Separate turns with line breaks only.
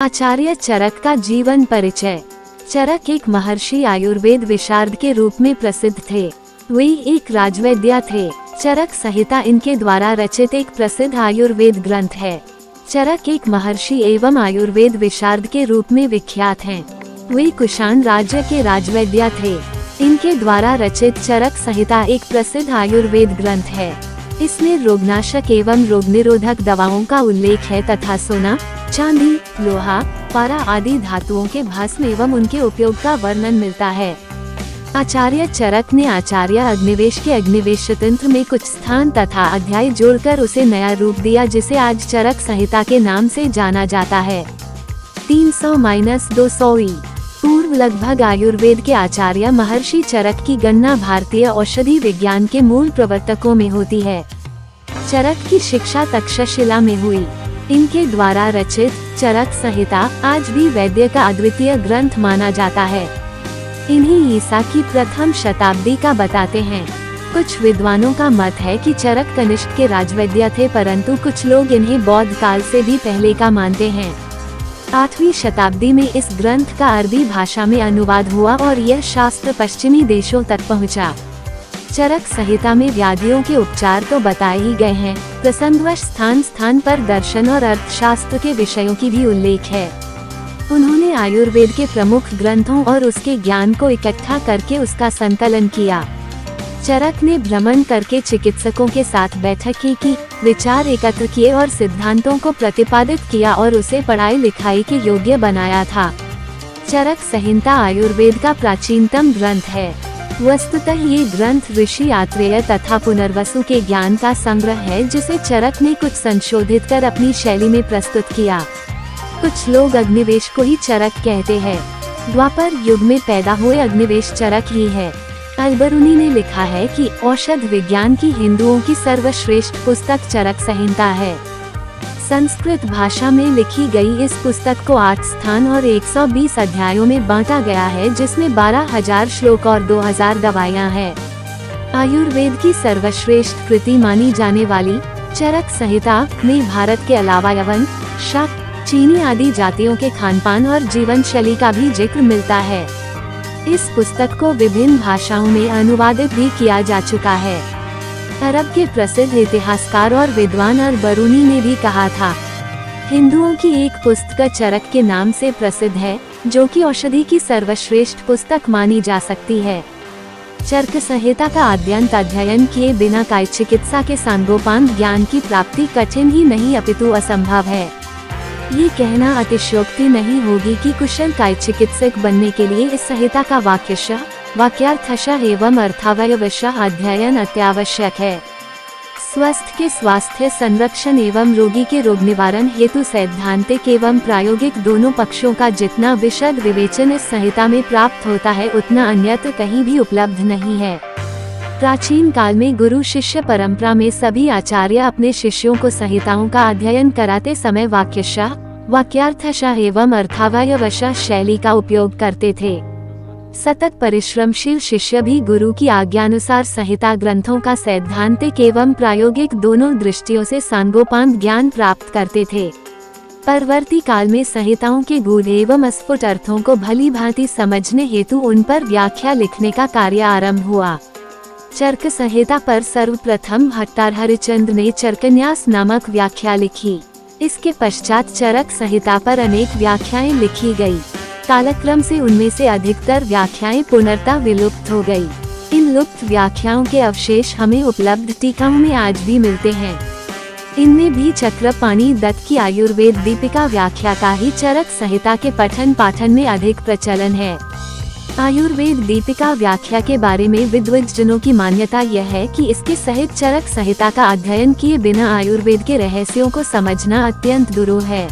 आचार्य चरक का जीवन परिचय। चरक एक महर्षि आयुर्वेद विशारद के रूप में प्रसिद्ध थे। वे एक राजवैद्य थे। चरक संहिता इनके द्वारा रचित एक प्रसिद्ध आयुर्वेद ग्रंथ है। चरक एक महर्षि एवं आयुर्वेद विशारद के रूप में विख्यात हैं। वे कुषाण राज्य के राजवैद्य थे। इनके द्वारा रचित चरक संहिता एक प्रसिद्ध आयुर्वेद ग्रंथ है। इसमें रोगनाशक एवं रोग निरोधक दवाओं का उल्लेख है तथा सोना, चांदी, लोहा, पारा आदि धातुओं के भस्म एवं उनके उपयोग का वर्णन मिलता है। आचार्य चरक ने आचार्य अग्निवेश के अग्निवेश तंत्र में कुछ स्थान तथा अध्याय जोड़कर उसे नया रूप दिया, जिसे आज चरक संहिता के नाम से जाना जाता है। 300-200 ई पूर्व लगभग आयुर्वेद के आचार्य महर्षि चरक की गणना भारतीय औषधि विज्ञान के मूल प्रवर्तकों में होती है। चरक की शिक्षा तक्षशिला में हुई। इनके द्वारा रचित चरक संहिता आज भी वैद्य का अद्वितीय ग्रंथ माना जाता है। इन्हें ईसा की प्रथम शताब्दी का बताते हैं। कुछ विद्वानों का मत है कि चरक कनिष्क के राजवैद्य थे, परंतु कुछ लोग इन्हें बौद्ध काल से भी पहले का मानते हैं। 8वीं शताब्दी में इस ग्रंथ का अरबी भाषा में अनुवाद हुआ और यह शास्त्र पश्चिमी देशों तक पहुंचा। चरक संहिता में व्याधियों के उपचार तो बताए ही गए हैं, प्रसंगवश स्थान स्थान पर दर्शन और अर्थशास्त्र के विषयों की भी उल्लेख है। उन्होंने आयुर्वेद के प्रमुख ग्रंथों और उसके ज्ञान को इकट्ठा करके उसका संकलन किया। चरक ने भ्रमण करके चिकित्सकों के साथ बैठकें की, विचार एकत्र किए और सिद्धांतों को प्रतिपादित किया और उसे पढ़ाई लिखाई के योग्य बनाया था। चरक संहिता आयुर्वेद का प्राचीनतम ग्रंथ है। वस्तुतः ये ग्रंथ ऋषि आत्रेय तथा पुनर्वसु के ज्ञान का संग्रह है, जिसे चरक ने कुछ संशोधित कर अपनी शैली में प्रस्तुत किया। कुछ लोग अग्निवेश को ही चरक कहते हैं। द्वापर युग में पैदा हुए अग्निवेश चरक ही है। अलबरूनी ने लिखा है कि औषध विज्ञान की हिंदुओं की सर्वश्रेष्ठ पुस्तक चरक संहिता है। संस्कृत भाषा में लिखी गई इस पुस्तक को 8 स्थान और 120 अध्यायों में बांटा गया है, जिसमें 12,000 श्लोक और 2,000 दवाइयाँ हैं। आयुर्वेद की सर्वश्रेष्ठ कृति मानी जाने वाली चरक संहिता में भारत के अलावा यवन, शाक, चीनी आदि जातियों के खानपान और जीवन शैली का भी जिक्र मिलता है। इस पुस्तक को विभिन्न भाषाओं में अनुवादित भी किया जा चुका है। अरब के प्रसिद्ध इतिहासकार और विद्वान अलबरूनी ने भी कहा था, हिंदुओं की एक पुस्तक चरक के नाम से प्रसिद्ध है, जो कि औषधि की सर्वश्रेष्ठ पुस्तक मानी जा सकती है। चरक संहिता का अध्ययन किए बिना काय चिकित्सा के सांगोपांग ज्ञान की प्राप्ति कठिन ही नहीं अपितु असंभव है। ये कहना अतिशयोक्ति नहीं होगी कि कुशल काय चिकित्सक बनने के लिए इस संहिता का वाक्यशः, वाक्यार्थशः एवं अर्थावयवशः अध्ययन अत्यावश्यक है। स्वस्थ के स्वास्थ्य संरक्षण एवं रोगी के रोग निवारण हेतु सैद्धांतिक एवं प्रायोगिक दोनों पक्षों का जितना विशद विवेचन इस संहिता में प्राप्त होता है, उतना अन्यत्र कहीं भी उपलब्ध नहीं है। प्राचीन काल में गुरु शिष्य परंपरा में सभी आचार्य अपने शिष्यों को संहिताओं का अध्ययन कराते समय वाक्यशः, वाक्यार्थशः एवं अर्थावयवशः शैली का उपयोग करते थे। सतत परिश्रमशील शिष्य भी गुरु की आज्ञानुसार संहिता ग्रंथों का सैद्धांतिक एवं प्रायोगिक दोनों दृष्टियों से सांगोपांग ज्ञान प्राप्त करते थे। परवर्ती काल में संहिताओं के गूढ़ एवं अस्फुट अर्थों को भली भांति समझने हेतु उन पर व्याख्या लिखने का कार्य आरंभ हुआ। चरक संहिता पर सर्वप्रथम भट्टार हरिचंद्र ने चरकन्यास नामक व्याख्या लिखी। इसके पश्चात चरक संहिता पर अनेक व्याख्याएं लिखी गई। कालक्रम से उनमें से अधिकतर व्याख्याएं पूर्णतः विलुप्त हो गई। इन लुप्त व्याख्याओं के अवशेष हमें उपलब्ध टीकाओं में आज भी मिलते हैं। इनमें भी चक्रपाणि दत्त की आयुर्वेद दीपिका व्याख्या का ही चरक संहिता के पठन पाठन में अधिक प्रचलन है। आयुर्वेद दीपिका व्याख्या के बारे में विद्वज्जनों की मान्यता यह है कि इसके सहित चरक संहिता का अध्ययन किए बिना आयुर्वेद के रहस्यों को समझना अत्यंत दुरूह है।